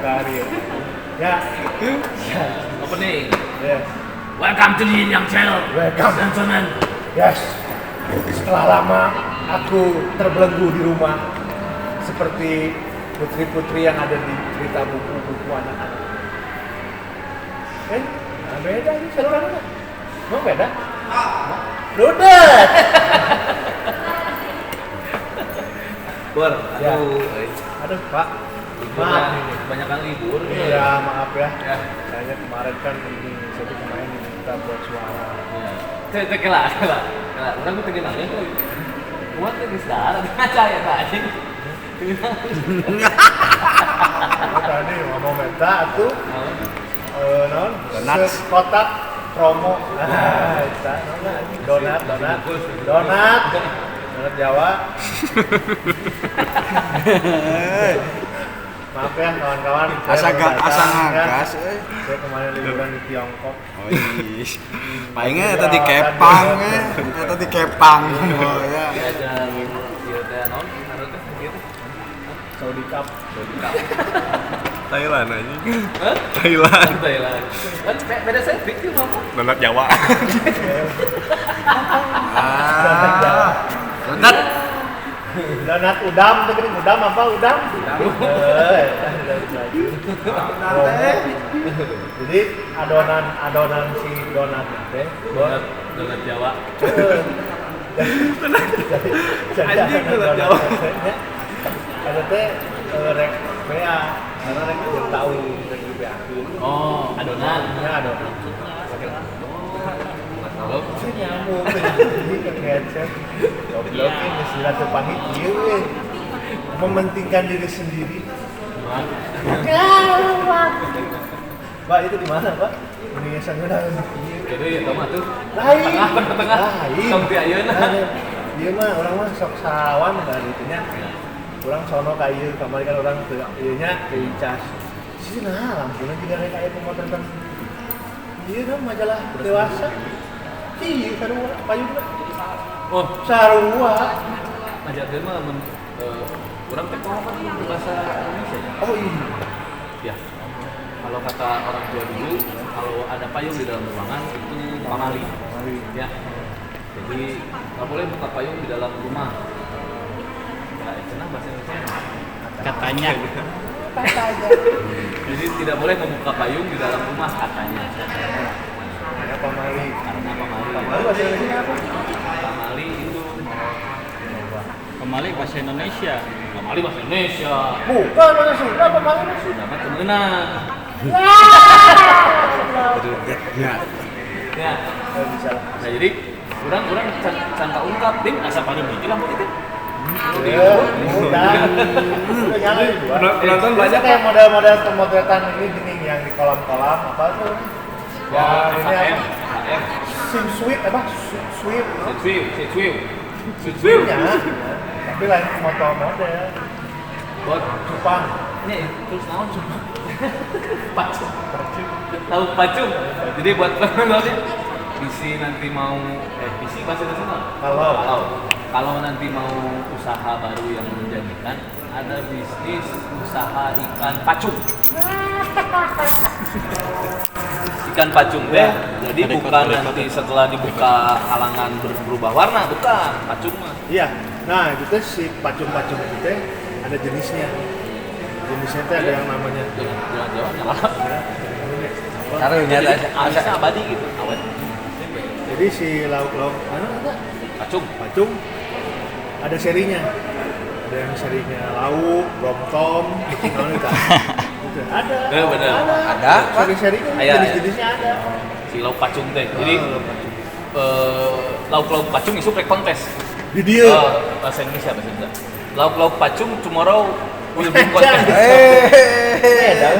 hari ya. Opening. Ya. Welcome to the Yin Yang Channel. Welcome. Gentlemen. Yes. Setelah lama aku terbelenggu di rumah seperti putri-putri yang ada di cerita buku-buku anak-anak. Nah beda ini saluran mana? Emang beda? Ludet! Bor, Ya. aduh, Aduh Pak, maaf ini. kebanyakan libur. Iya maaf ya. Ya. Kayaknya kemarin kan ini, jadi kemarin diminta buat suara. Ya. Cek lah. Orang tuh tinggi nanya tuh. Gua tuh di sana, ngaca ya tadi. Aku tadi ngomong minta tuh, non, sekotak promo. Itu donat Jawa. Maaf ya kawan-kawan. Asa ngagas. Saya kemarin liburan di Tiongkok. Oh iya. Paingnya tadi kepang tadi kepang. Oh ya. Diajar ieu teh naon? Naon teh gitu. Saudi Cup. Thailand aja. Hah? Thailand. Kan beda saya pikir kamu. Donat Jawa. Donat udam, udam apa udam? Jadi adonan si donat teh, Donat Jawa. Anjing donat Jawa. Ada teh rek bea, karena rek jeung tahu rek dibeakeun. Oh, adonan. Ya adonan. Halo. Nyamuk jadi ke headset. Goblok ini sila tepahit ieu we. Mementingkan diri sendiri. Mbak itu di mana, Pak? Ini sanggeunan. Jadi ya tahu tuh. Lain. Tengah. Lain. Tong ti ayeuna. Ieu mah urang mah sok sawan da ditu nya. Urang sono ka ieu kamari kan urang teu ieu nya teu icas. Sina lampuna juga rek aya pemotretan. Ieu kan majalah dewasa. Iya, sarua, payungna. Oh, Sarua. ajak teh mah urang teh kan bahasa Indonesia. Oh iya. Ya. Kalau kata orang tua dulu, kalau ada payung di dalam ruangan itu pamali. Ya. Jadi nggak boleh buka payung di dalam rumah. Ya, cenah bahasa Indonesia. Katanya. Jadi tidak boleh membuka payung di dalam rumah katanya. Ada pamali. Karena pamali. Pamali bahasa Indonesia apa? Pamali itu Kembali bahasa Indonesia. pamali bahasa Indonesia. Bukan bahasa Sunda, pamali bahasa Sunda. Nama temenan. Ya. Ya. Bisa. Nah jadi orang can ungkap tim asa pada mikir lah itu. Udah nyala itu. Penonton banyak kayak model-model pemotretan ini gini yang di kolam-kolam apa tuh? Ya ini HM. sim sweep apa? Sweep. Sweep. Ya. Tapi lain foto model. Buat Jepang. ini terus naon cuma pacung. Tahu pacung. Jadi buat penontonnya visi nanti mau visi bahasa Indonesia kalau nanti mau usaha baru yang menjanjikan ada bisnis usaha ikan pacung. Ikan pacung teh. Jadi bukan nanti setelah dibuka halangan berubah warna, bukan pacung mah. Iya. Nah, itu teh si pacung-pacung itu teh ada jenisnya. Jenisnya teh ada yang namanya Jawa nyala. Taruh nyata Alisnya abadi gitu, awet. Jadi si lauk-lauk mana ada? Pacung. Ada serinya. Ada yang serinya lauk, bromtom, gitu gitu. Ada. Bener. Ada. Seri-serinya jenis-jenisnya ada. Si lauk pacung teh. Jadi lauk-lauk pacung isu rek kontes. Di dia. Bahasa Indonesia bahasa Indonesia. Lauk-lauk pacung tomorrow will be kontes.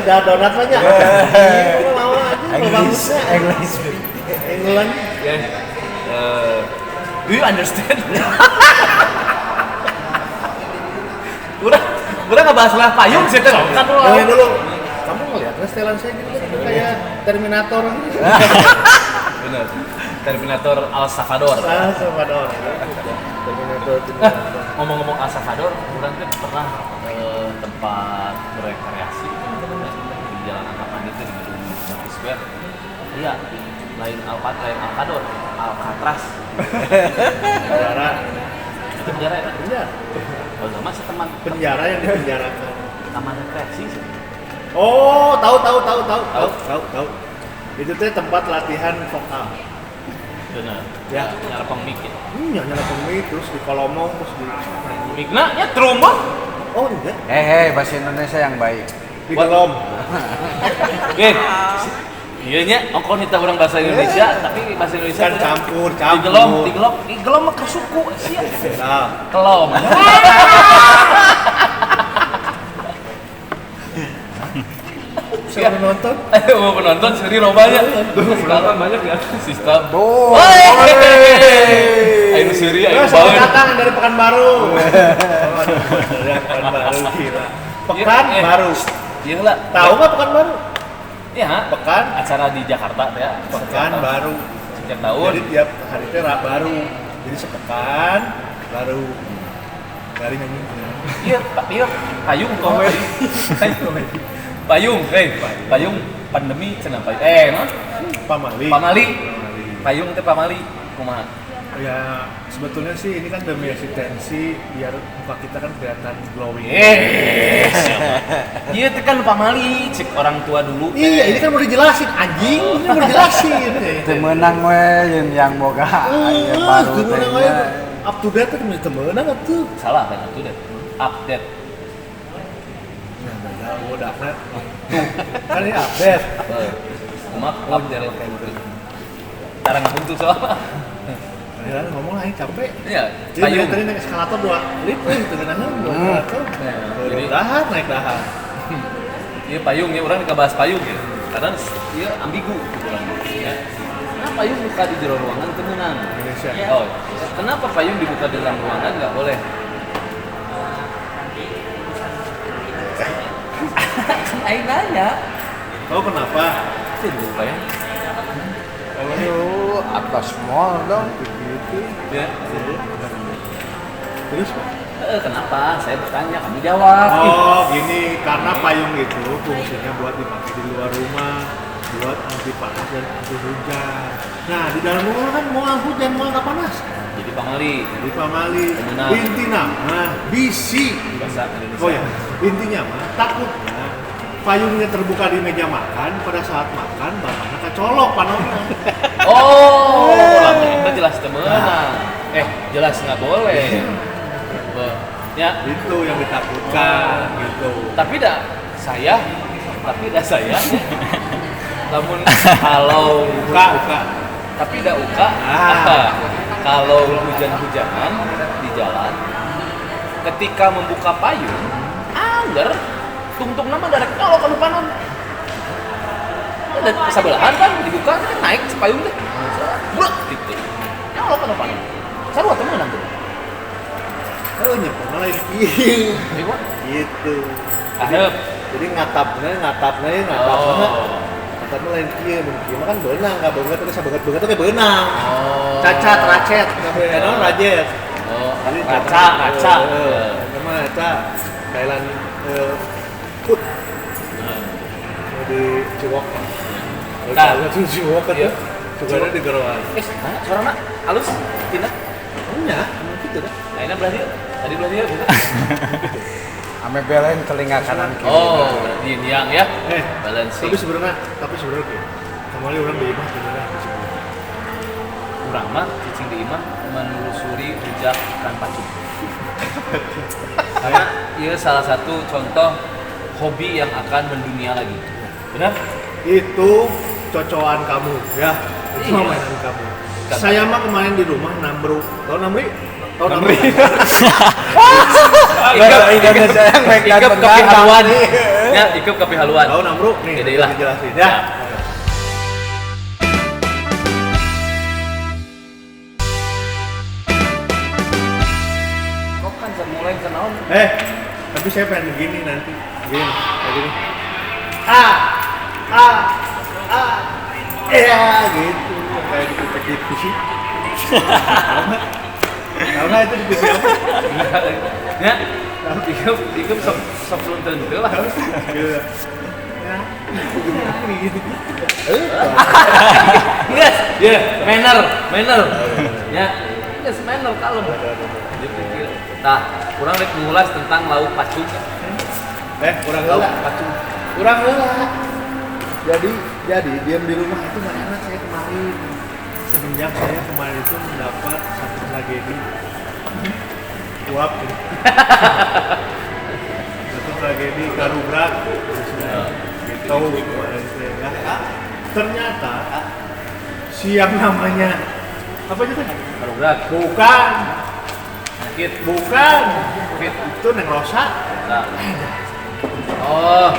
Udah donat banyak. Mau aja bagusnya. England. Yes. Do you understand? Udah nggak bahas lah payung sih kan Dulu. Kamu ngeliat setelan saya gitu kan kayak Terminator gitu. Benar. Terminator Al Salvador. Salvador. Terminator. Ngomong-ngomong El Salvador, orang kan pernah ke tempat berrekreasi ya. Iya, lain Alcador, Alcatraz. Penjara. Itu penjara ya? Penjara. Oh, sama teman Penjara yang dipenjarakan. taman rekreasi sih. Oh, tahu. Itu tuh tempat latihan vokal. Benar. Ya. Nyala pemik ya. Nyala pemik terus di kolomong terus di Mikna nya trombon. Oh, enggak. Bahasa Indonesia yang baik. Di kolom. Iya nya, ongkon kita orang bahasa Indonesia, tapi bahasa Indonesia Kan campur. Digelom mah kesuku sia. Nah, Kelom. siapa nonton? Mau penonton sendiri lobanya. Penonton banyak ya. Sistem. Ayo seri, ayo Saya bangun. datang dari Pekanbaru. Dari Pekanbaru gila. Pekanbaru. Iya lah. Tahu nggak Pekanbaru? Iya. Pekan Acara di Jakarta ya. Pekanbaru. Setiap tahun. Jadi tiap hari itu baru. Jadi sepekan baru dari nyanyi. Iya, iya. Payung komedi. Payung pandemi cenah payung. Non? Pamali. Payung teh pamali. Kumaha? Ya sebetulnya sih ini kan demi eksistensi biar muka kita kan kelihatan glowing. Iya teh kan pamali cek orang tua dulu. Iya, ini kan mau dijelasin anjing, ini mau dijelasin. Temenang we yang boga aya baru temenang teh. up to date kan mesti temenang atuh. Salah kan itu deh. Update. Nah, beda bodakna. Kan ini update. Umat update kayak gitu. Cara ngebuntu soalnya. Ya, ngomong lain capek. Iya, Jadi payung. tadi naik eskalator 2 lift itu geunahna 2 eskalator. Jadi Dahar naik dahar. iya payung ya orang nggak bahas payung ya. Karena dia ambigu gitu orang. Ya. Kenapa payung buka di jero ruangan temenan? Indonesia. Oh, kenapa payung dibuka di dalam ruangan nggak boleh? Kan aing nanya. Tahu kenapa? Itu dibuka ya. Aduh, atas mall dong. Begitu. Ya. Terus Pak? Kenapa? Saya bertanya, kamu jawab. Oh, gini, karena payung itu fungsinya buat dipakai di luar rumah, buat anti panas dan anti hujan. Nah, di dalam rumah kan mau hujan, mau nggak panas. Jadi pamali. Di pamali, Benar. inti nama bisi. Bahasa Indonesia. Oh ya, intinya mah takutnya payungnya terbuka di meja makan, pada saat makan bapaknya kecolok panonnya. Oh, lamun itu jelas temenan. Jelas nggak boleh. Ya, Itu yang ditakutkan gitu. tapi dah saya. Namun kalau Uka. tapi dah uka. Kalau hujan-hujanan di jalan, ketika membuka payung, angger tungtung nama darek nyolok ke panon. Dan kesabelahan kan dibuka kan naik sepayung deh. Brek gitu. Nyolok ke panon. Sarua temenan tuh. Oh, nyepona lain gitu. Ahep. Jadi ngatapnya. Ngatapnya lain kieu, mun kieu mah kan beunang, ka beungeut teh sabeungeut-beungeut teh beunang. Oh. Cacat, racet, kabeh naon rajet. Oh, Jadi raca. Itu mah eta Thailand food di Ciwok. Nah. Kalau Ciwok Iya. itu juga di Geroan. Suarana halus, pindah. Nya, gitu dah. Lainnya berarti tadi berarti ya gitu. Ame belain telinga kanan kiri. Oh, berarti yang ya. Tapi Balancing. sebenarnya kemarin orang di imah beneran di sini. Urang mah cicing di imah menelusuri jejak ikan pacung. Karena ia salah satu contoh hobi yang akan mendunia lagi. Benar? Itu cocokan kamu ya. Itu Iya. mainan kamu. Kan. Saya mah kemarin di rumah nambruk. Tahu namri? Tahu namri? Indonesia yang baik dan Ikep benar. kopi haluan. Ya, ikep kopi haluan. Tahu nambruk nih. Jadi lah. Dijelasin ya. Kok kan mulai kenaon? Tapi saya pengen begini nanti. Gini, kayak gini. Gitu. Kayak di TV. Tahu nggak itu di TV apa? Ya, ikep sok lunten gitu lah. Gitu. ya. Yes, ya, manner. Ya, yes, manner kalem. Nah, kurang rek mengulas tentang lauk pacung. Kurang Lauk heula. pacung. Kurang heula. Jadi diam di rumah itu gak enak saya kemarin. Semenjak saya kemarin itu mendapat satu tragedi. Uap. Satu tragedi karubrak. Gitu kemarin saya. Ya. Ternyata siang namanya apa itu? Karubrak. Bukan. Sakit. Bukan. Itu Neng Rosa. Nah. Oh,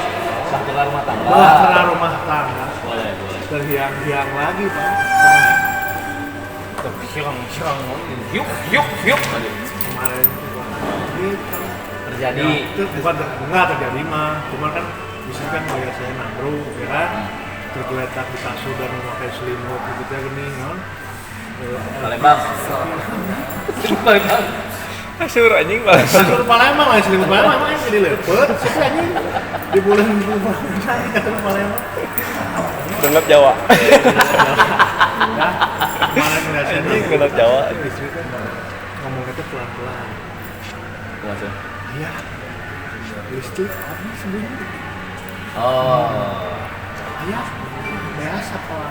bahtera rumah tangga. Bahtera rumah tangga. Boleh. Terhiang-hiang lagi, Pak. Hilang. Yuk. Aduh. Kemarin gitu. Terjadi. Ya, itu bukan enggak terjadi mah. Cuma kan bisa kan melihat saya nangru, ya kan? Tergeletak di kasur dan memakai selimut gitu ya gini, non. Palembang. Kasur anjing banget. Kasur Palembang lah, selimut Palembang emang jadi lepet. Siapa anjing? Di bulan kasur Palembang. Dengar Jawa. Ya, kemarin ngerasain Anjing dengar Jawa. istri kan ngomongnya tuh pelan-pelan. Maksud? Iya, listrik habis sendiri. Oh. Ayah, biasa Pak.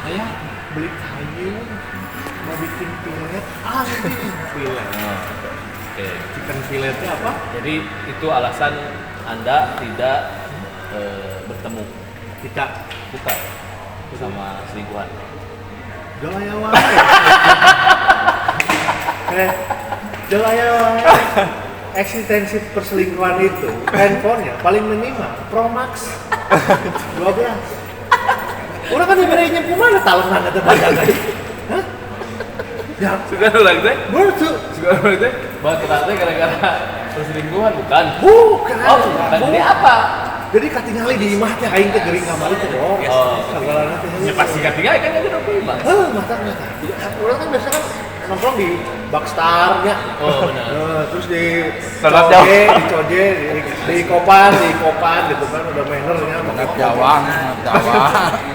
Ayah beli kayu, mau bikin fillet, fillet. Oke. Chicken filletnya apa? Jadi itu alasan Anda tidak bertemu Kita bukan sama selingkuhan. Jalaya wae. Jalaya wae. Eksistensi perselingkuhan itu handphonenya paling minimal Pro Max 12. Orang kan diberinya kemana talenan atau dagangan? Hah? Ya, Suka ulang teh? betul. Suka ulang teh? Bahwa kita gara-gara perselingkuhan bukan? Bukan. Oh, bukan. Jadi apa? Jadi katingali di imah teh aing teh geuring kamari teh dong. Oh. Sagalana teh. Ya pasti ketiga kan jadi bebas. Mata. Orang kan biasa kan nongkrong di Backstar nya. Oh, benar. Terus di Sangat Coje, di Kopan gitu kan udah mannernya. Sangat Jawa.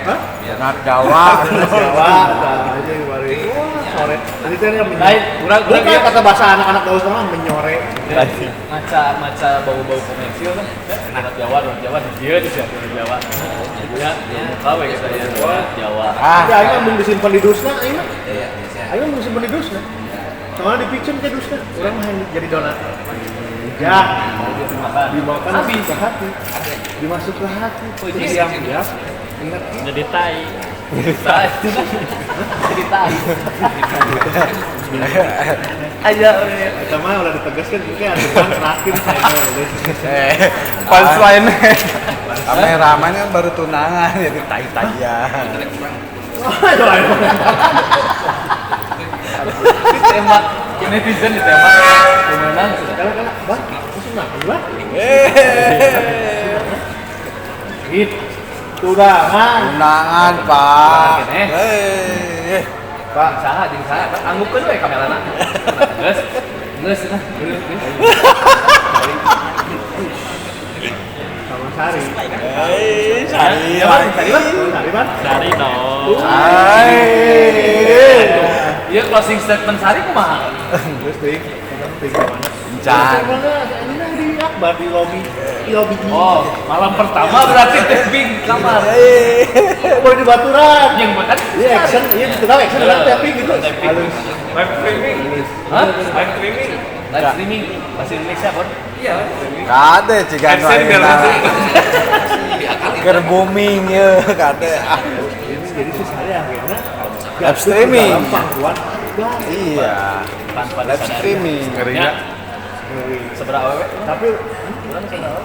Hah? Sangat Jawa. Jawa, aja kemarin. Sore. Jadi teh yang Lain, kurang dia kata bahasa anak-anak gaul mah menyore. Maca bau-bau komersil kan. Anak Jawa dia di Jawa. Ya, kawe saya Jawa. Ya aing mah disimpan di dusna aing mah. Aing mah disimpan di dusna. Soalnya dipicen ke dusna. Urang mah jadi donat. Ya, dimakan habis ke hati. Dimasuk ke hati. Diam. Ingat Jadi tai. Jadi tai. Aja. kita mah udah ditegaskan juga aturan terakhir saya. Punchline. Kameramen kan baru tunangan jadi tai-taian. Ditembak, netizen ditembak. Pemenang sudah. Kalau bang, musuh nak bang. Gitu. Tunangan. Tunangan, Pak. Pak, saha jeung saha? Anggupkeun we kamerana. Geus nah. Sama Sari. Sari. Sari bang. Dari dong. Iya closing statement Sari kumaha? Terus ting mana? Encan. Ini di Akbar di lobby. Oh, malam pertama berarti tapping kamar. Boleh di Baturan. Yang bukan? Iya action, iya kita tahu action kan tapping gitu. Halus. Live streaming. Hah? Live streaming. Live streaming bahasa Indonesia, Bon? Iya, live streaming. Kade cigan Absen biar Ker booming ya kade. Ini jadi si Sari akhirnya Live streaming. dalam pangkuan. Iya. tanpa Live disadari. streaming. Ya, seberapa wewe? Tapi Bulan kayaknya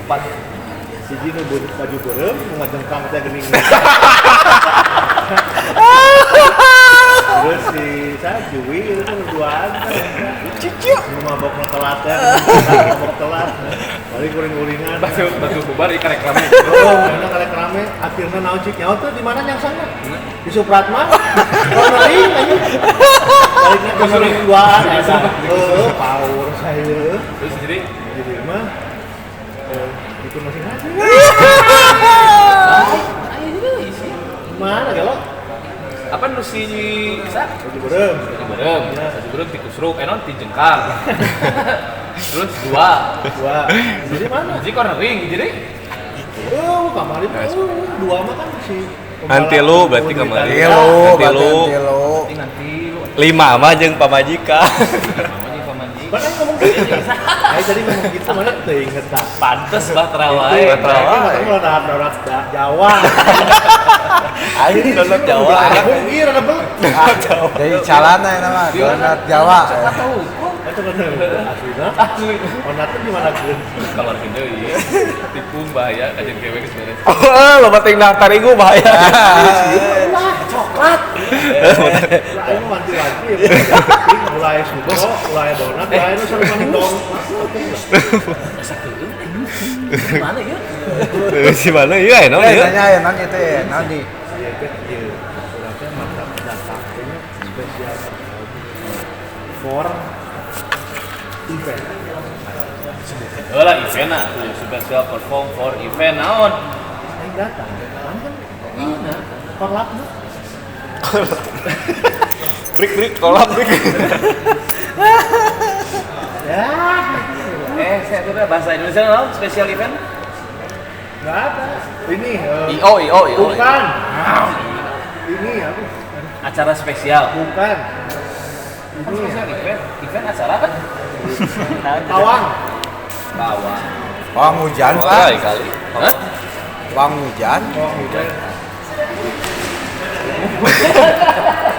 4. si Jino baju berem ngajengkang teh geuning. Terus si Sajui itu kan berduaan kan. Cucu. Mabok telat ya. Mabok telat. Balik guring-guringan. Batu bubar ikan reklame. Oh, karena karek rame akhirnya naon cik nyawa tuh di mana yang sana? Di Supratman. Ono ing anjing. Baliknya ke duaan eta. Power saya. Terus jadi si bisa Baju berem. baju berem tikus ruk enon ti jengkang. Terus dua Jadi mana? jadi cornering jadi Oh, kamari mah dua mah kan si Nanti lu berarti kemarin. Tilo. nanti lu 5 mah jeung pamajikan. namanya pamanji Mana ngomong gitu? Ayo tadi ngomong gitu mana teu inget tak. pantes bah terawai Kalau darat Jawa. Ayo donat Jawa. Aku ngira ada belut. Dari calana ya nama, donat Jawa. tahu Itu bener. Aslina. asli Onat itu gimana Gun? kamar gede ya tipu bahaya kajian cewek sebenarnya Oh, lo penting daftar iku bahaya. Coklat. Ayo wanti-wanti ya. Mulai sugo, mulai donat, mulai nu sareng maning dong. mana ya Si mana ieu eno ieu? Nanya ya nanti teh, nanti. Iya, iya. Urangnya mantap datang spesial for event. lah event ah tuh special perform for event naon Aing datang. Kan iya, korlapna. Brik kolap brik. Ya, saya tuh bahasa Indonesia naon special event nggak ada. Ini IO bukan. Ini aku acara spesial bukan. Ini spesial event acara kan Awang. bawah Wang hujan, Oh, Pak. kali. Hah? Wang hujan. Oh, hujan.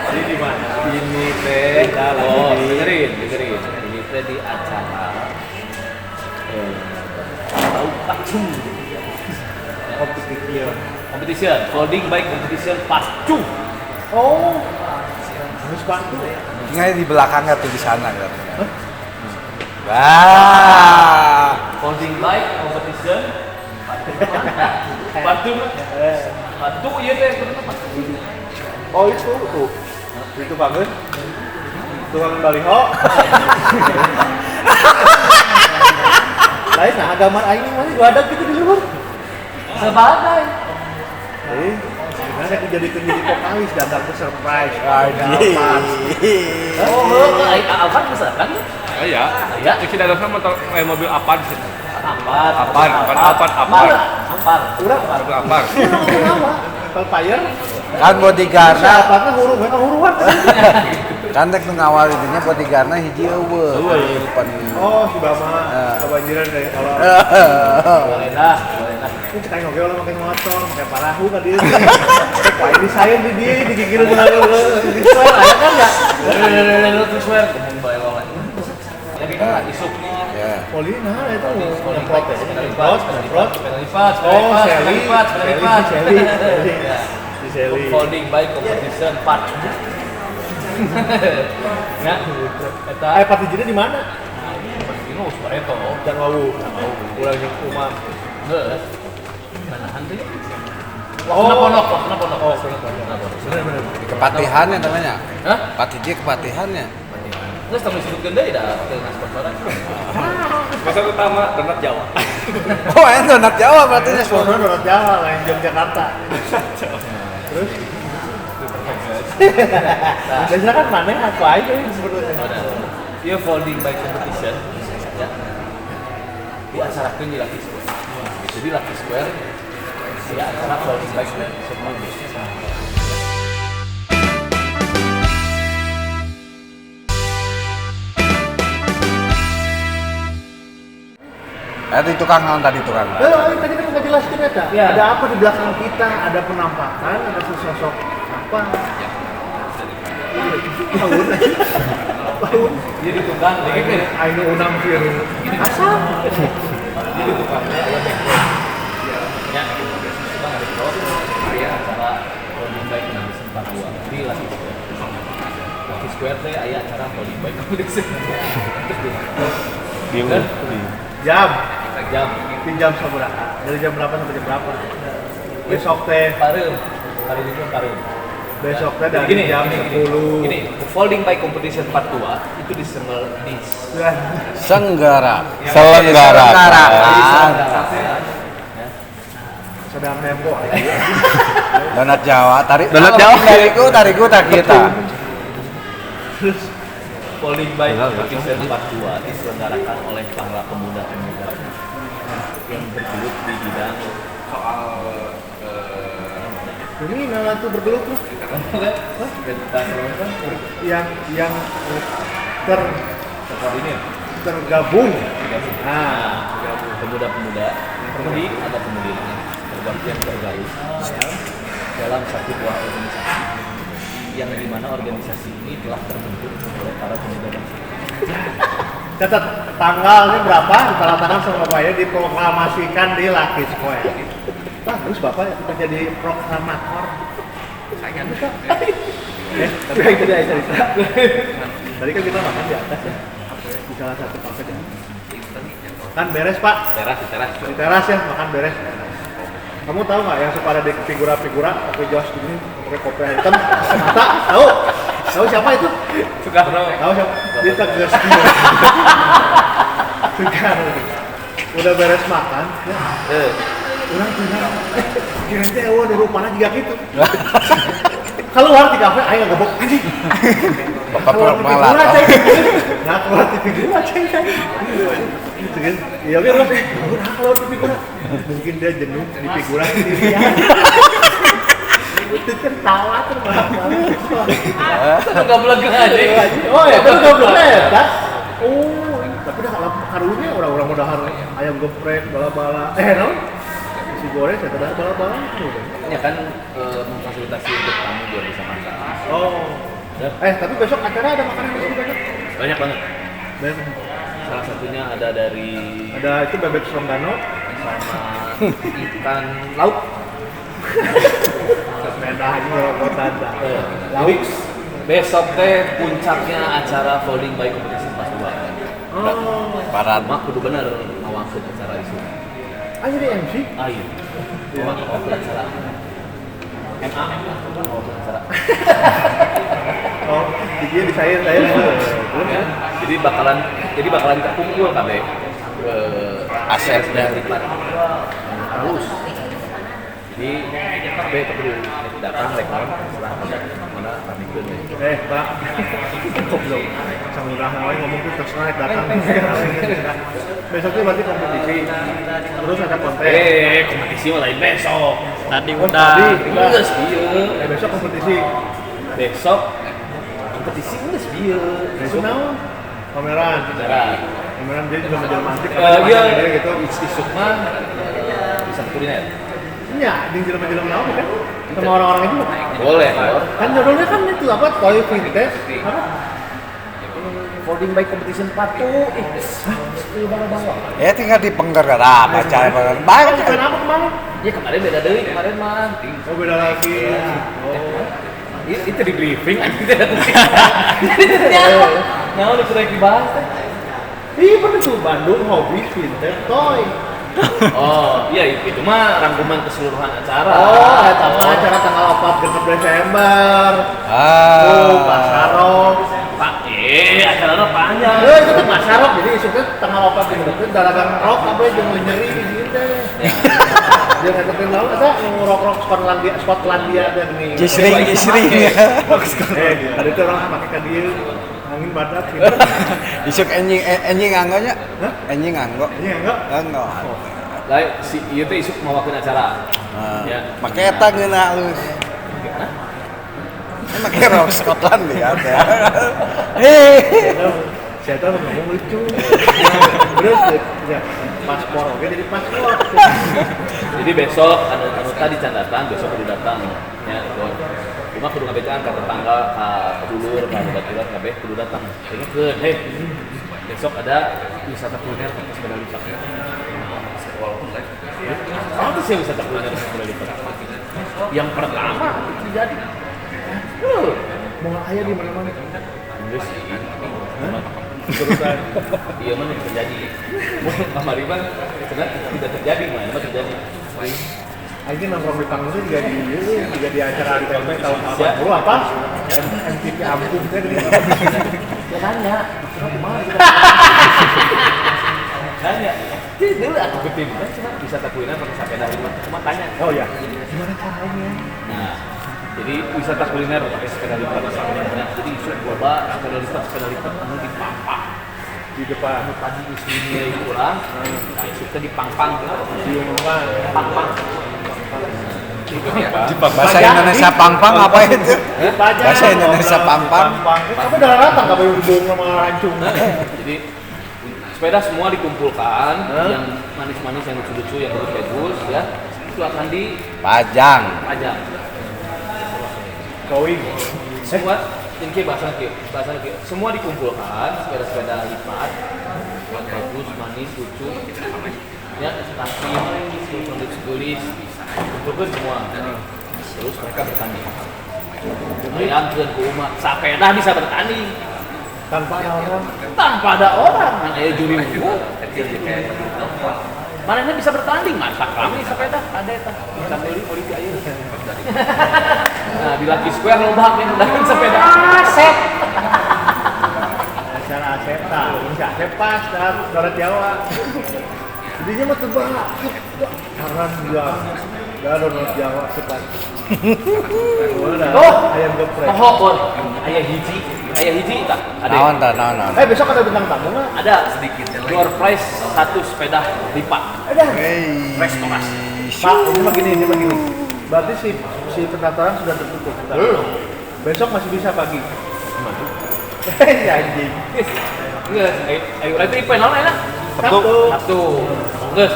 Ini di mana? ini teh kalau dengerin ini teh di acara tahu pacung competition folding bike competition pacung Oh, harus bantu. Ini di belakangnya tuh di sana kan. Wah. folding bike competition pacung pacung iya teh bener pacung Oh itu tuh, itu bagus. Tukang baliho. Lain nah gambar aing mah gua ada gitu di luar. sebagai Gimana aku jadi vokalis datang ke surprise. Anjing. oh Alvan misalkan Iya. ya Iki dalamna motor mobil apaan sih? Apar. Urang Apaan? Velfire. Kan bodyguardna, Apakah huruf mereka huruan? kan tek nu ngawal intinya bodyguardna hiji eueuh. Oh, si Bama kebanjiran dari kalau boleh dah kita ngobrol orang pakai motor, pakai parahu kan dia. Wah ini saya di dia digigirin melalui visual, ada kan nggak? terus wer ngomong bae wae jadi kan isuknya Ya. Polina itu lipat. nyemprot. Oh, Shelly, di Shelly. folding bike competition part ya eta Pati jadi di mana? ini us bareto Dan mau pulang ke rumah. geus manahan teh Oh. waktu pondok Oh, benar. Kepatihannya namanya. hah Patiji kepatihannya. geus tong disebutkeun deui da teu ngasponsoran Masa utama donat Jawa. Oh, yang donat Jawa berarti. Sono Donat Jawa lain Yogyakarta. Terus? Biasanya kan mana aku aja yang sebetulnya. ieu folding bike competition ya diacarakeun di Lucky Square jadi Lucky Square ya acara folding bike competition Itu tukang naon tadi tukang. Tadi kan udah jelaskan ya, Ya. ada apa di belakang kita, ada penampakan, ada sesosok apa? Tahun. jadi tukang dikit Aino unang biru. Asal. jadi tukangnya adalah background ya tukang ada bro aya acara folding bike competition part 2 di Lucky Square Lucky Square teh aya acara folding bike competition Di dan Jam. jam Di jam seberapa? Dari jam berapa sampai jam berapa? Besok teh. pareum itu pareum Besok teh dari Gini, jam gini, 10. Gini, folding bike competition part 2 itu di Senggara. Selenggarakan. Selenggarakan. sedang tempo. Donat Jawa, Donat Jawa. tariku tak kita. Terus Polling by Competition Part 2 diselenggarakan oleh para pemuda-pemuda yang bergelut di bidang ini nama tuh bergelut tuh yang tergabung. Nah, pemuda-pemuda seperti ada pemudi bergantian tergabung dalam satu buah organisasi yang dimana organisasi ini telah terbentuk oleh para pemuda bangsa. Catat tanggalnya berapa ditandatangan sama bapaknya diproklamasikan di Lucky Square. Terus bapak kita jadi proklamator. Saya bisa. Tapi itu dia cerita. Tadi kan kita makan di atas ya. Di salah satu kafe ya. Kan beres pak. Di teras ya makan beres. Kamu tahu nggak yang suka ada di figura-figura pakai jas gini, pakai kopi hitam, mata? Tahu siapa itu? Soekarno. Tahu siapa? Dia tegas dia. Soekarno. Udah beres makan, ya. Orang tinggal. Kira-kira eueuh di rupana juga gitu. Keluar di kafe, ayo ngebok anjing. Bapak permalat. Nah, keluar di figura ceng. Gitu kan. Iya kan, udah keluar di figura. Mungkin dia jenuh di figura sendirian. Itu tertawa terbahak-bahak. Enggak belegeng aja. Oh ya, itu enggak belegeng ya, tak? Oh, tapi udah kalau karunya orang-orang udah ayam geprek, bala-bala. No? Si goreng saya udah bala-bala. Ya kan memfasilitasi untuk kamu biar bisa makan. Oh. Tapi besok acara ada makanan di sini banyak. Banyak banget. Banyak. Salah satunya ada dari Ada itu bebek Songgano sama ikan laut. Merah ini rokotan dah. Jadi besok teh puncaknya acara Folding by Competition Part 2. Oh. Parat. Mak kudu bener ngawangkeun acara itu. Jadi MC? Ayo. Ngawangkeun acara. MA ngawangkeun acara. Oh, dia di saya Belum ya. Jadi bakalan terkumpul kabeh aset dari halus. Jadi kabeh perlu datang rekor setelah mana ramikeun we. Pak. Goblok. Sama udah ngomong tuh terserah datang. Besok tuh berarti kompetisi. Terus ada konten. Kompetisi mah lain besok. Tadi Geus ieu. Besok kompetisi. Besok kompetisi geus ieu. Besok naon? Pameran. Pameran dia juga menjelma antik. Iya gitu. Isuk mah bisa kuliner. Iya, di jelma-jelma naon kan? Sama orang-orang itu. Boleh. Kan judulnya kan itu apa? Toy Vintage. Apa? Folding by Competition Part 2. Itu bawa-bawa. Ya tinggal di penggerak baca banyak. Kenapa kemarin? Ya kemarin beda deui kemarin mah. Oh beda lagi. Oh. Itu di briefing anjing teh. Nah, udah sudah dibahas teh. Iya bener tuh Bandung Hobi Vintage Toy. Oh, iya itu mah rangkuman keseluruhan acara. Oh, acara tanggal 4 Desember. Pak Sarok. Acaranya panjang. Itu tuh Pak Sarok jadi isuknya tanggal 4 Desember dalagang rok apa yang nyeri gitu teh. Dia ngajakin lawan ada ngerok-rok Skotlandia dan nih. Gisring. Ada tuh orang pakai ke dia angin badak gitu. Isuk enjing anggonya? Enjing anggo. Ini enggak? Anggo. Lah si ieu teh isuk mawakeun acara. Ya. Make eta geuna halus. Gimana? Make rok Scotland ya. Saya tahu ngomong lucu. Terus ya paspor oke jadi paspor. Jadi besok anu tadi can datang, besok kudu datang. Ya, cuma kudu ngabejaan ka tetangga, ka dulur, ka baturan kabeh kudu datang. Ingekeun, besok ada wisata kuliner ke sepeda lipat. Walaupun live. Apa sih wisata kuliner ke sepeda lipat? Yang pertama itu terjadi. Mau aya di mana-mana. Geus. Terusan. Iya mah terjadi. Mun kamari mah tidak terjadi mah, itu terjadi. Aja nongkrong di panggung itu juga di acara di TV tahun 80 apa? MTV Ampung teh gini. Ya tanya, kemana kita? Tanya. Dulu aku ke tim kan cuma wisata kuliner pakai sepeda lipat. Cuma tanya. Oh ya, gimana caranya? Nah, jadi wisata kuliner pakai sepeda lipat. Nah, jadi isu coba sepeda lipat kamu di Pampang. Di depan. Tadi isunya kurang, nah isu di Pangpang. Diumumkan. Pangpang. Bahasa Indonesia pangpang apa itu? Bahasa Indonesia pangpang. Kamu udah datang kamu hubung sama rancung. Jadi sepeda semua dikumpulkan, yang manis-manis, yang lucu-lucu, yang bagus-bagus ya, itu akan Pajang. dipajang. Going. Semua ini kayak bahasa semua dikumpulkan, sepeda-sepeda lipat, yang bagus, manis, lucu, ya, rapi, tulis, kumpulkan semua. Terus mereka bertanding. Bayangkan ke umat, sepeda bisa bertanding. Tanpa ada orang. Tanpa ada orang, ada juri unggul. Mana ini bisa bertanding, masa kami sepeda ada eta. Kita beli polisi aja. Nah, di Lucky Square lomba yang udah sepeda aset. Acara aseta, enggak sepas darat Jawa. Jadinya mah tebak. Karena dia darat Jawa sepas. Oh, ayam geprek. pohon, ayah hiji tak? Ada. Naon. Besok ada bintang tamu nggak? Ada sedikit. Door prize 1 sepeda lipat. Ada. Restorasi. Pak, ini begini. Berarti si pendaftaran sudah tertutup. Belum. Besok masih bisa pagi. Ya anjing. Enggak, ayo nanti event naon enak? Sabtu. Geus.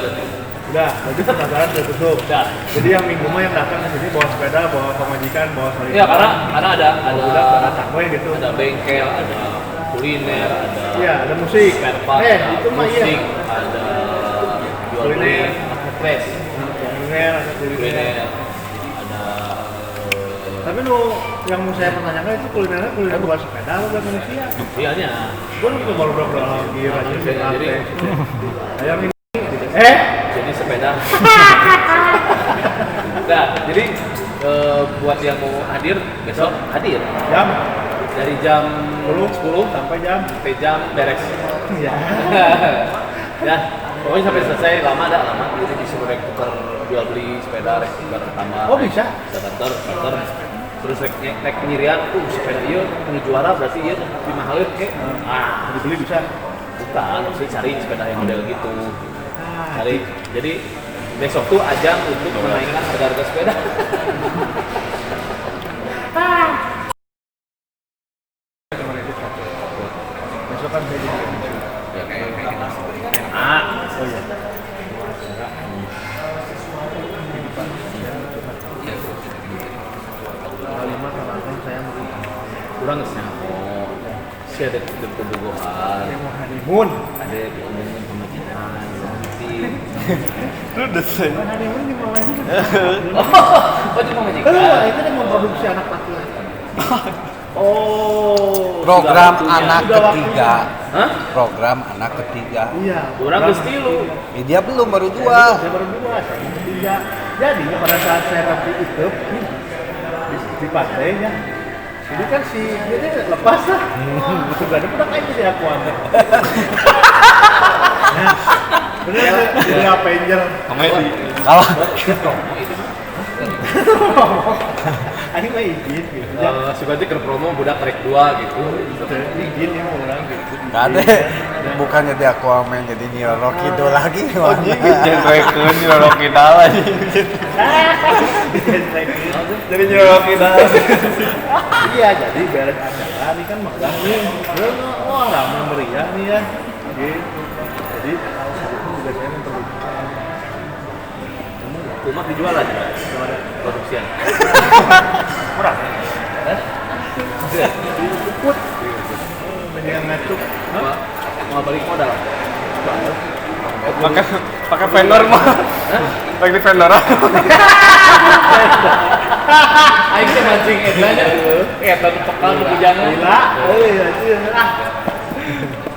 Udah, berarti pendaftaran sudah tutup. Udah. Jadi yang minggu mah yang datang ke sini bawa sepeda, bawa pemajikan, bawa salib. Iya, karena ada udah canggung gitu. ada bengkel, ada kuliner, ada Iya, ada musik. spare part, Itu mah iya. musik, ada jual beli, Kuliner. marketplace, Kuliner, ada kuliner. kuliner, ada Tapi lu yang mau saya pertanyakan itu kulinernya kuliner buat sepeda atau buat manusia? iya Gua tuh baru lagi aja di Jadi- ayam ini. jadi sepeda. Nah, jadi buat yang mau hadir besok hadir Jam dari jam 10 sampai jam. sampai jam beres. Ya. Ya, pokoknya sampai selesai lama jadi disuruh tukar jual beli sepeda rek tukar tambah. Oh, bisa? Starter terus rek penyirian sepeda ieu nu juara berarti ieu lebih mahal ke. Dibeli bisa. Bukan, maksudnya cari sepeda yang model gitu. Cari. Jadi besok tuh ajang untuk menaikkan harga sepeda. Besok kan saya jadi MC. Oh iya. Tanggal 5 tanggal 6 saya mau Kurang nggak oh, si ada kebugohan, saya mau honeymoon. ada keumuman pemajikan, nanti. Lu desain. Honeymoon di bawah ini. Oh, cuma majikan. Itu yang memproduksi anak laki-laki. Oh. Program Sudah waktunya. anak Sudah ketiga. Hah? Program anak ketiga. Iya. Kurang geus tilu. Dia belum baru 2. Saya baru 2, saya yang ketiga. Jadi pada saat saya nanti itu di pantainya, jadi kan si dia lepas lah. Sudah ada udah kayak jadi aku aneh. Nah, bener jadi Avenger. Komedi. Kalau Ini mah izin gitu. Sebenarnya ke promo budak rek 2 gitu. Izin ya mau orang gitu. kade bukannya dia Aquaman jadi Niro Kidul lagi. Jenrekeun nyorokin dalah jadi nyorokin dalah. Iya, jadi beres acara ini kan magang nih. Wah, ramai meriah nih ya. Gitu. Jadi juga saya memperlukan. Rumah dijual aja. Kalau ada produksian. Murah. Iya. Ikut. Mendingan ngacuk. Hah? Mau balik modal. Pakai vendor mah. Pakai vendor. Aing teh mancing eta nya. Eta pekal di bujangan. Gila.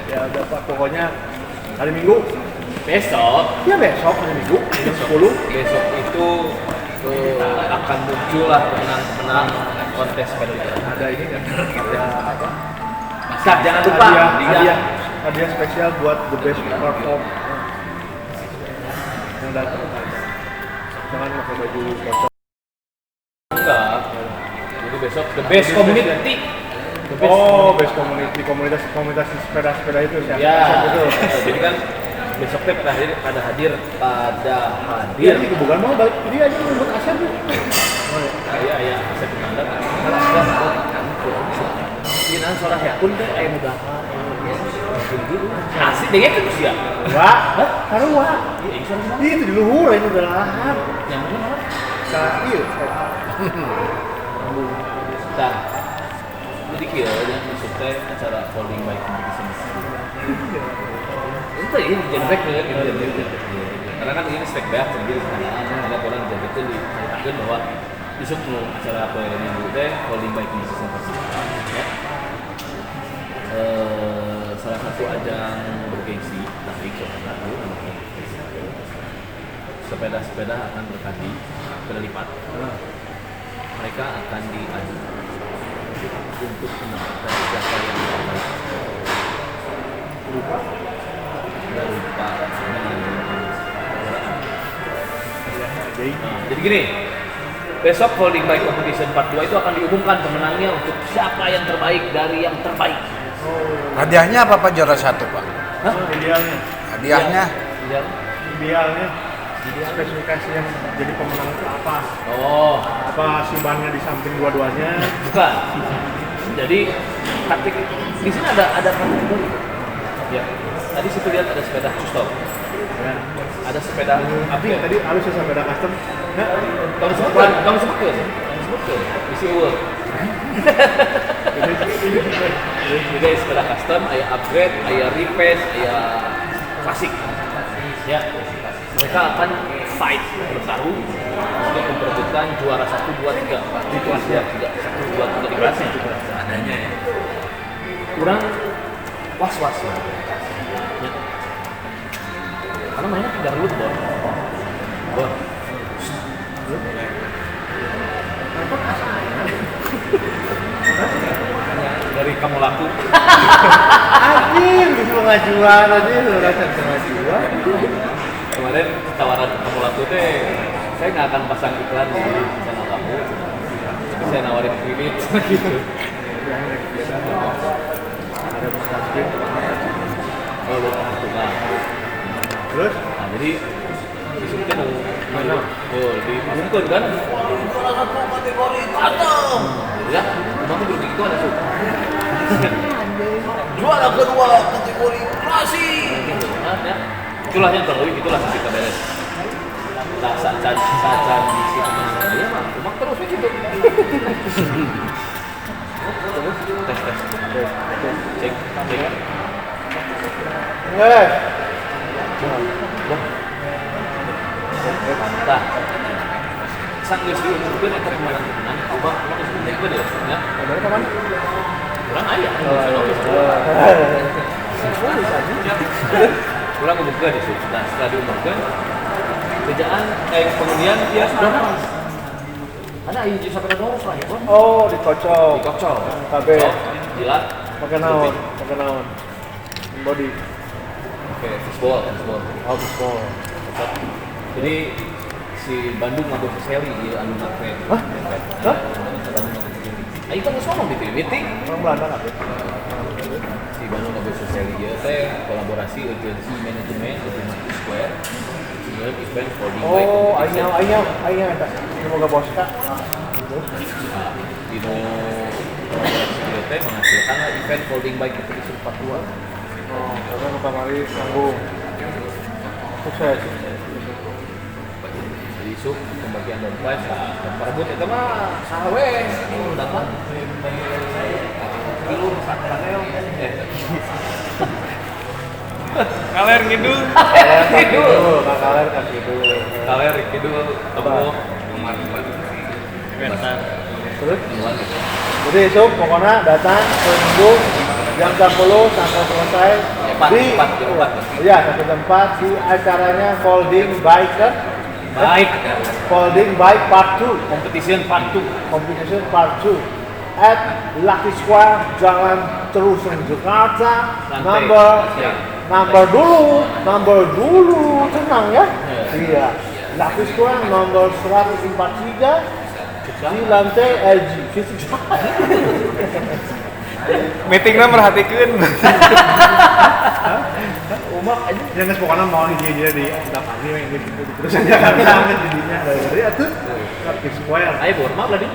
Ya udah Pak, pokoknya hari Minggu. Besok Ya besok hari Minggu jam 10. besok itu akan muncul lah pemenang kontes sepeda lipat. Ada ini kan? Ada apa? Nah, jangan lupa Hadiah spesial buat the best perform. yang datang. Jangan pakai baju kocok. Enggak. Jadi besok the best community. Oh, best community, komunitas sepeda itu ya. Ya. Betul. Jadi kan besok teh pada hadir. Dia itu bukan mau balik dia aja untuk Asia tuh. Iya, saya penanda. Ini suara ya pun teh aya mudahan. Asli deh itu sih ya. Wah, sarua. Iya, suara Itu di luhur ini udah lahar. yang mana mana? Iya. Nah, jadi kira yang masuk teh acara folding bike competition. Itu ini jadi back gitu. Karena kan ini stack back sendiri sekarang ada orang jadikan diceritakan bahwa besok mau acara apa ini dulu teh folding bike competition ya. Salah satu ajang bergengsi naik satu namanya sepeda akan berkaki sepeda lipat. Mereka akan diadu untuk menentukan siapa yang terbaik. Lupa. Jadi gini, besok folding bike competition part 2 itu akan diumumkan pemenangnya untuk siapa yang terbaik dari yang terbaik. Hadiahnya apa Pak juara 1 Pak? Hah? Idealnya. Hadiahnya Idealnya spesifikasi yang jadi pemenang itu apa? Oh, Apa si bannya di samping dua-duanya? bukan. Jadi di sini ada kategori. Ya. Tadi situ lihat ada sepeda custom. Ya. Ada sepeda Tapi tadi harus sepeda custom. Nah, kamu sebutkan. Kamu sebutkan. Isi World. Jadi sepeda custom, aya upgrade, aya repace, aya klasik. Ya. Mereka akan fight bertarung untuk memperebutkan juara 1, 2, 3 di kelasnya 1, 2, 3 di kelasnya adanya ya. Kurang was-was ya. Karena mainnya 3 dulu tuh, Bor. Dari kamu laku. anjing bisa ngajuan aja udah ngajuan. Kemarin tawaran kamu laku teh, saya nggak akan pasang iklan di channel kamu, tapi saya nawarin kredit gitu. Ada musafir. Oh, lu nah. Terus Nah, jadi disebutkan mana? Oh, diumumkan kan? Salah satu kategori atom. Ya, memang begitu itu ada suka. Juara kedua kategori klasik. Gitu, kan, ya. Itulah yang terlebih, itulah sisi beres. Nah, saat si pemenang dia mah, cuma terus begitu. Tes. Cek. Nah, sang geus diumumkeun eta pemenang-pemenang, ubah geus diumumkeun ya. ada kemana? Urang aya. Urang umumkeun di situ. Nah, setelah diumumkeun, kerjaan pengundian dia sudah ada izin sampai dorong lah ya, Bos. Oh, dikocok. Dikocok. KB. Jilat. Pakai naon? Body. Oke, fishball. Oh, bisbol. Jadi si Bandung ngadu seseli di anu nake. Hah? Bandung ngadu seseli. Ayo kan geus ngomong di meeting. Orang Belanda kan? Si Bandung ngadu seseli ieu teh kolaborasi agensi manajemen dengan Square. Dengan event folding bike. Oh, ayah ada. Semoga bos kak. Dino kolaborasi ieu teh menghasilkan event folding bike competition part 2. Oh, karena kemarin nanggung. Sukses. Jadi isuk pembagian door prize dan perebut itu mah sawe dapat kilo sakraneo Kaler ngidul. kidul Kakaler kan gitu. kaler kidul tembok Terus? Jadi esok pokoknya datang ke Minggu jam 10 sampai selesai Empat. Iya, sampai jam 4 di acaranya Folding Bike baik Folding Bike Part 2 competition part 2 Competition Part 2 at Lucky Square Jalan Terusan Jakarta Lantai. number Ya. Number dulu, tenang ya. Iya. Lapis kurang nomor 143 di lantai LG. Meetingnya merhatikeun. Umak aja yang geus pokona mau hiji-hiji di depan ieu yang gitu terus aja kan jadinya dari atuh Kapit Square. Ayo Burma tadi.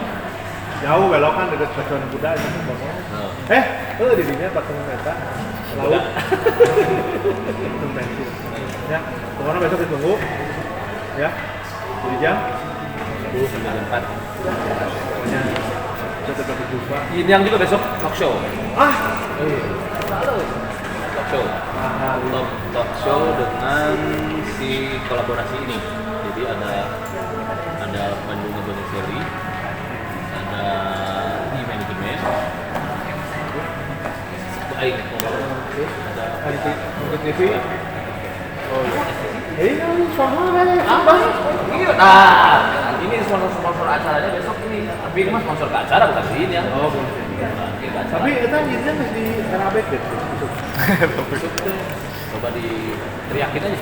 Jauh belokan dekat stasiun kuda itu pokoknya. Di dinya patung eta laut. Itu bensin. Ya, pokoknya besok ditunggu. Ya. Di jam 10.94. pokoknya kita tetap berjumpa. Ini yang juga besok talk show. Talk show. Talk show dengan si kolaborasi ini. Jadi ada Bandung Indonesia, ada e-manajemen, ada TV. Oh iya. Ini sama kan? apa? Iya. Nah, ini sponsor acaranya besok ini. Tapi ini mah sponsor ke acara bukan di ini ya. Oh, boleh. Tapi eta nyirnya mesti RABek deh. Coba diteriakin aja.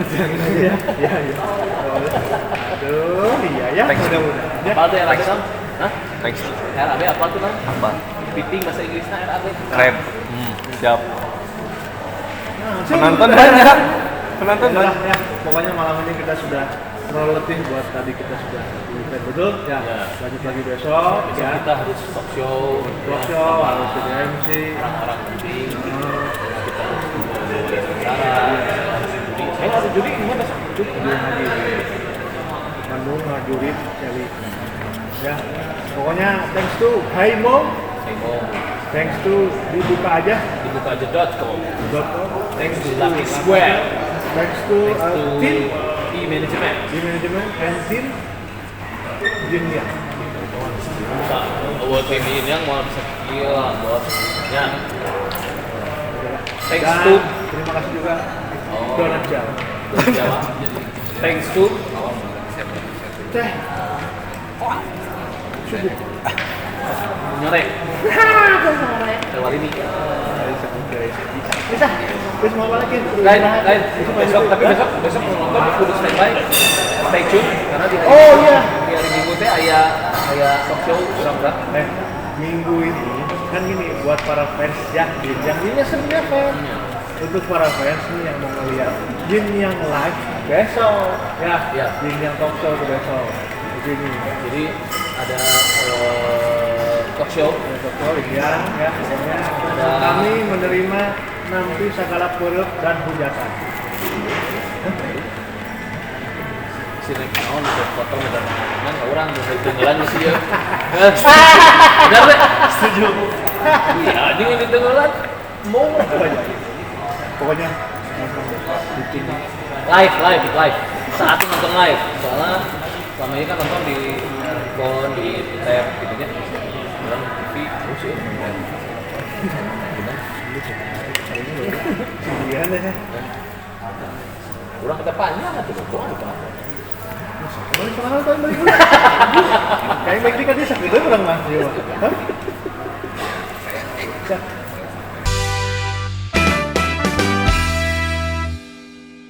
Teriakin aja ya. Iya. Aduh, iya ya. Mudah-mudahan. Apa tuh RAB kan? Hah? Thanks. RAB apa tuh kan? Apa? Fitting bahasa Inggrisnya RAB. Keren. Siap. Penonton Penonton banyak. Penonton Udah, banyak. ya. Pokoknya malam ini kita sudah terlalu letih buat tadi kita sudah event betul ya. Ya. Lanjut lagi besok Besok ya. kita harus talk show, Talk show harus jadi MC. orang-orang penting. Kita harus membawa acara, harus juri. Saya harus juri ini besok juri. Lagi di Bandung ngajurit Celi. Ya. Pokoknya thanks to Haimo, Saya mau thanks to dibuka aja. dibuka aja.com. .com. Thanks to Lucky Square. Thanks to Thanks to team e-manajemen. di manajemen and team Jinia. Buat tim ini yang mau bisa gila, bos. Ya. Thanks Dan to terima kasih juga Oh. Donat Jawa. Jawa. Thanks to Teh. Subuh. Nyorek. Lewat ini. Bisa. Terus mau balik ya? Lain. Besok nonton kudu standby. Stay tune karena di Oh iya. di hari Minggu teh aya talk show urang-urang. Minggu ini kan gini buat para fans yang ini sebenarnya fans. Untuk para fans nih yang mau ngeliat Jin yang live besok ya. Jin yang talk show tuh besok. Begini. Jadi ada talk show Talk show ya. Pokoknya kami menerima nanti segala perut dan hujatan. si nek naon bisa potong dan kan orang bisa tenggelan sih ya. Benar deh. Setuju. Iya, anjing ini tenggelan. Mau Pokoknya live. Saat nonton live. Soalnya selama ini kan nonton di phone, di tab gitu ya. Orang TV terus ya. sendirian deh. Orang kita panjang atau doang gitu. Balik kemana tuh balik dulu? Kayak baik dikasih sakit itu orang mah. Hah?